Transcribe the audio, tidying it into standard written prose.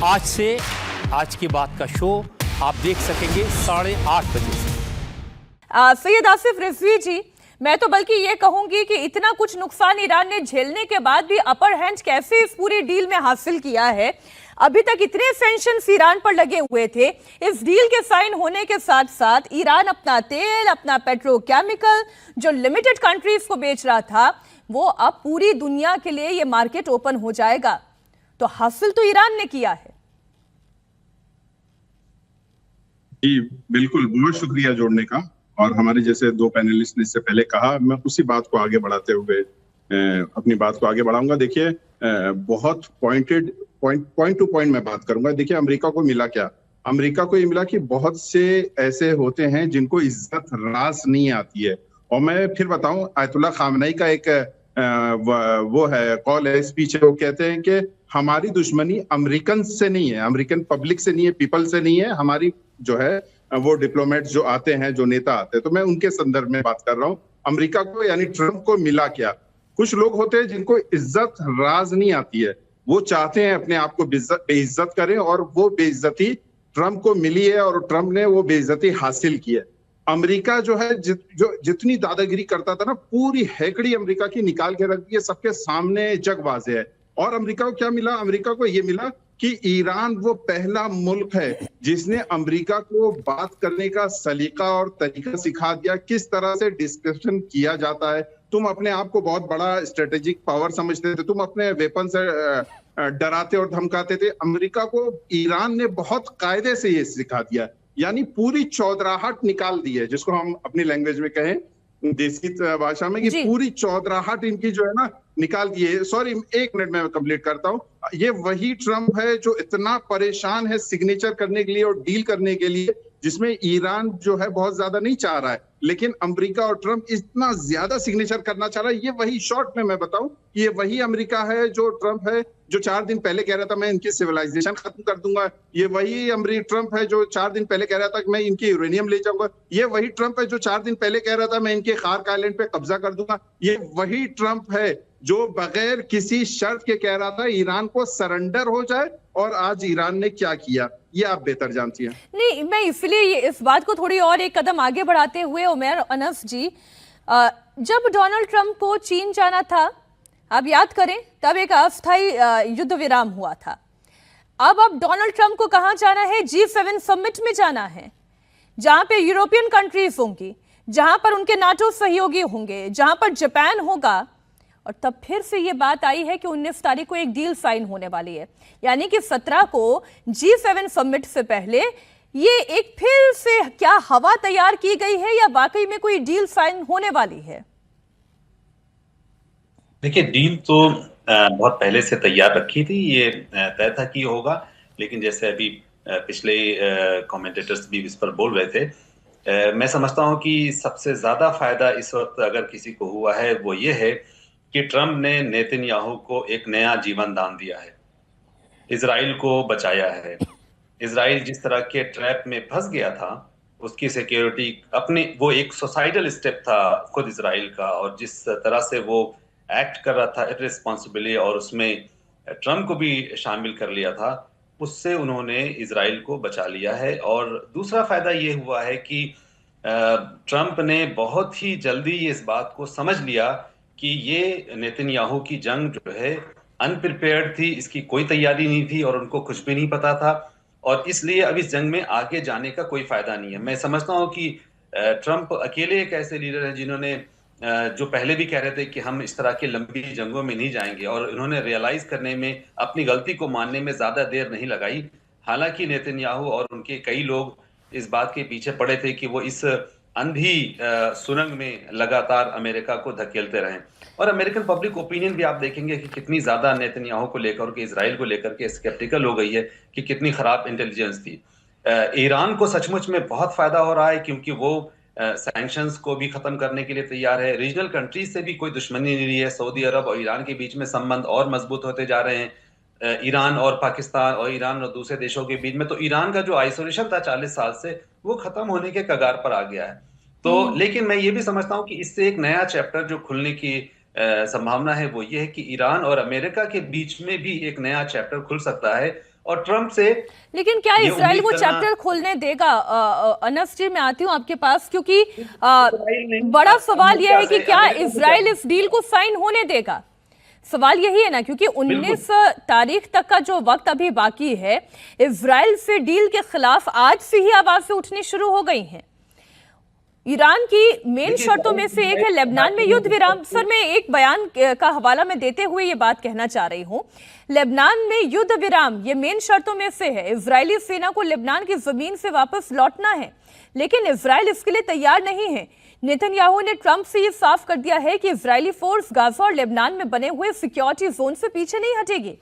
आज से आज की बात का शो आप देख सकेंगे 8:30 बजे से। सैयद आसिफ रिजवी जी, मैं तो बल्कि ये कहूंगी कि इतना कुछ नुकसान ईरान ने झेलने के बाद भी अपर हैंड कैसे इस पूरी डील में हासिल किया है। अभी तक इतने सैंक्शंस ईरान पर लगे हुए थे, इस डील के साइन होने के साथ साथ ईरान अपना तेल, अपना पेट्रोकेमिकल जो लिमिटेड कंट्रीज को बेच रहा था, वो अब पूरी दुनिया के लिए ये मार्केट ओपन हो जाएगा। तो हासिल तो ईरान ने किया है। जी बिल्कुल, बहुत शुक्रिया जोड़ने का। और हमारे जैसे दो पैनलिस्ट ने इससे पहले कहा, मैं उसी बात को आगे बढ़ाते हुए अपनी बात को आगे बढ़ाऊंगा। देखिए, बहुत पॉइंट टू पॉइंट मैं बात करूंगा। देखिए, अमेरिका को मिला क्या? अमेरिका को ये मिला कि बहुत से ऐसे होते हैं जिनको इज्जत रास नहीं आती है। और मैं फिर बताऊं, आयतुल्ला खामनेई का एक वो है, कॉल है, स्पीच है, वो कहते हैं कि हमारी दुश्मनी अमेरिकन से नहीं है, अमेरिकन पब्लिक से नहीं है, पीपल से नहीं है, हमारी जो है वो डिप्लोमेट जो आते हैं, जो नेता आते हैं। तो मैं उनके संदर्भ में बात कर रहा हूँ। अमेरिका को यानी ट्रंप को मिला क्या? कुछ लोग होते हैं जिनको इज्जत राज नहीं आती है, वो चाहते हैं अपने आप को बेइज्जत करें, और वो बेइज्जती ट्रंप को मिली है और ट्रंप ने वो बेइज्जती हासिल की है। अमेरिका जो है जो जितनी दादागिरी करता था ना, पूरी हैकड़ी अमेरिका की निकाल के रख दी है, सबके सामने जग वाज़ेह है। और अमेरिका को क्या मिला? अमेरिका को ये मिला कि ईरान वो पहला मुल्क है जिसने अमेरिका को बात करने का सलीका और तरीका सिखा दिया, किस तरह से डिस्कशन किया जाता है। तुम अपने आप को बहुत बड़ा स्ट्रेटेजिक पावर समझते थे, तुम अपने वेपन से डराते और धमकाते थे। अमेरिका को ईरान ने बहुत कायदे से ये सिखा दिया, यानी पूरी चौधराहट निकाल दी है, जिसको हम अपनी लैंग्वेज में कहें, देसी भाषा में, कि पूरी चौधराहट इनकी जो है ना निकाल दी है। सॉरी, 1 मिनट में कंप्लीट करता हूँ। ये वही ट्रंप है जो इतना परेशान है सिग्नेचर करने के लिए और डील करने के लिए, जिसमें ईरान जो है बहुत ज्यादा नहीं चाह रहा है, लेकिन अमेरिका और ट्रंप इतना ज्यादा सिग्नेचर करना चाह रहा है। ये वही, शॉर्ट में मैं बताऊं, ये वही अमेरिका है जो ट्रंप है जो 4 दिन पहले कह रहा था मैं इनकी सिविलाइजेशन खत्म कर दूंगा। ये वही ट्रंप है जो 4 दिन पहले कह रहा था कि मैं इनकी यूरेनियम ले जाऊंगा। ये वही ट्रंप है जो 4 दिन पहले कह रहा था मैं इनके खार्क आइलैंड पे कब्जा कर दूंगा। ये वही ट्रंप है जो बगैर किसी शर्त के कह रहा था ईरान को सरेंडर हो जाए, और आज ईरान ने क्या किया ये आप बेहतर जानती हैं। नहीं, मैं इसलिए इस बात को थोड़ी और एक कदम आगे बढ़ाते हुए, उमर अनस जी, जब डोनाल्ड ट्रंप को चीन जाना था, आप याद करें, तब एक अस्थायी युद्ध विराम हुआ था। अब डोनाल्ड ट्रंप को कहां जाना है? G7 समिट में जाना है, जहां पे यूरोपियन कंट्रीज होंगी, जहां पर उनके नाटो सहयोगी होंगे, जहां पर जापान होगा। और तब फिर से ये बात आई है कि 19 तारीख को एक डील साइन होने वाली है, यानी कि 17 को G7 समिट से पहले ये एक फिर से क्या हवा तैयार की गई है, या वाकई में कोई डील साइन होने वाली है? देखिए, डील तो बहुत पहले से तैयार रखी थी, ये तय था कि होगा। लेकिन जैसे अभी पिछले कमेंटेटर्स भी इस पर बोल रहे थे, मैं समझता हूं कि सबसे ज्यादा फायदा इस वक्त अगर किसी को हुआ है वो ये है कि ट्रंप ने नेतन्याहू को एक नया जीवन दान दिया है, इजराइल को बचाया है। इजराइल जिस तरह के ट्रैप में फंस गया था, उसकी सिक्योरिटी अपनी, वो एक सोसाइटल स्टेप था खुद इजराइल का, और जिस तरह से वो एक्ट कर रहा था इररिस्पॉन्सिबली, और उसमें ट्रंप को भी शामिल कर लिया था, उससे उन्होंने इजराइल को बचा लिया है। और दूसरा फायदा ये हुआ है कि ट्रंप ने बहुत ही जल्दी इस बात को समझ लिया कि ये नेतन्याहू की जंग जो है अनप्रिपेयर्ड थी, इसकी कोई तैयारी नहीं थी और उनको कुछ भी नहीं पता था, और इसलिए अब इस जंग में आगे जाने का कोई फायदा नहीं है। मैं समझता हूं कि ट्रंप अकेले एक ऐसे लीडर हैं जिन्होंने, जो पहले भी कह रहे थे कि हम इस तरह की लंबी जंगों में नहीं जाएंगे, और इन्होंने रियलाइज करने में, अपनी गलती को मानने में ज्यादा देर नहीं लगाई। हालांकि नेतन्याहू और उनके कई लोग इस बात के पीछे पड़े थे कि वो इस अंधी सुरंग में लगातार अमेरिका को धकेलते रहें। और अमेरिकन पब्लिक ओपिनियन भी आप देखेंगे कि कितनी ज्यादा नेतन्याहू को लेकर के, इजराइल को लेकर के स्केप्टिकल हो गई है कि कितनी खराब इंटेलिजेंस थी। ईरान को सचमुच में बहुत फायदा हो रहा है, क्योंकि वो सैंक्शंस को भी खत्म करने के लिए तैयार है। रीजनल कंट्रीज से भी कोई दुश्मनी नहीं है, सऊदी अरब और ईरान के बीच में संबंध और मजबूत होते जा रहे हैं, ईरान और पाकिस्तान और ईरान और दूसरे देशों के बीच में। तो ईरान का जो आइसोलेशन था 40 साल से, वो खत्म होने के कगार पर आ गया है। तो लेकिन मैं ये भी समझता हूँ कि इससे एक नया चैप्टर जो खुलने की संभावना है वो ये है कि ईरान और अमेरिका के बीच में भी एक नया चैप्टर खुल सकता है, और ट्रंप से। लेकिन क्या ये इजराइल उम्मीद वो करना- चैप्टर खोलने देगा? अनस जी, मैं आती हूँ आपके पास, क्योंकि इजराइल नहीं, बड़ा सवाल यह है कि से क्या अमेरिका से इजराइल क्या- इस डील को साइन होने देगा? सवाल यही है ना, क्योंकि 19 तारीख तक का जो वक्त अभी बाकी है, इजराइल से डील के खिलाफ आज से ही आवाजें उठनी शुरू हो गई हैं। ईरान की मेन शर्तों में से एक है लेबनान में युद्ध विराम। सर, मैं एक बयान का हवाला में देते हुए ये बात कहना चाह रही हूं, लेबनान में युद्ध विराम ये मेन शर्तों में से है। इजरायली सेना को लेबनान की जमीन से वापस लौटना है, लेकिन इजराइल इसके लिए तैयार नहीं है। नेतन्याहू ने ट्रंप से ये साफ कर दिया है कि इजरायली फोर्स गाजा और लेबनान में बने हुए सिक्योरिटी जोन से पीछे नहीं हटेगी।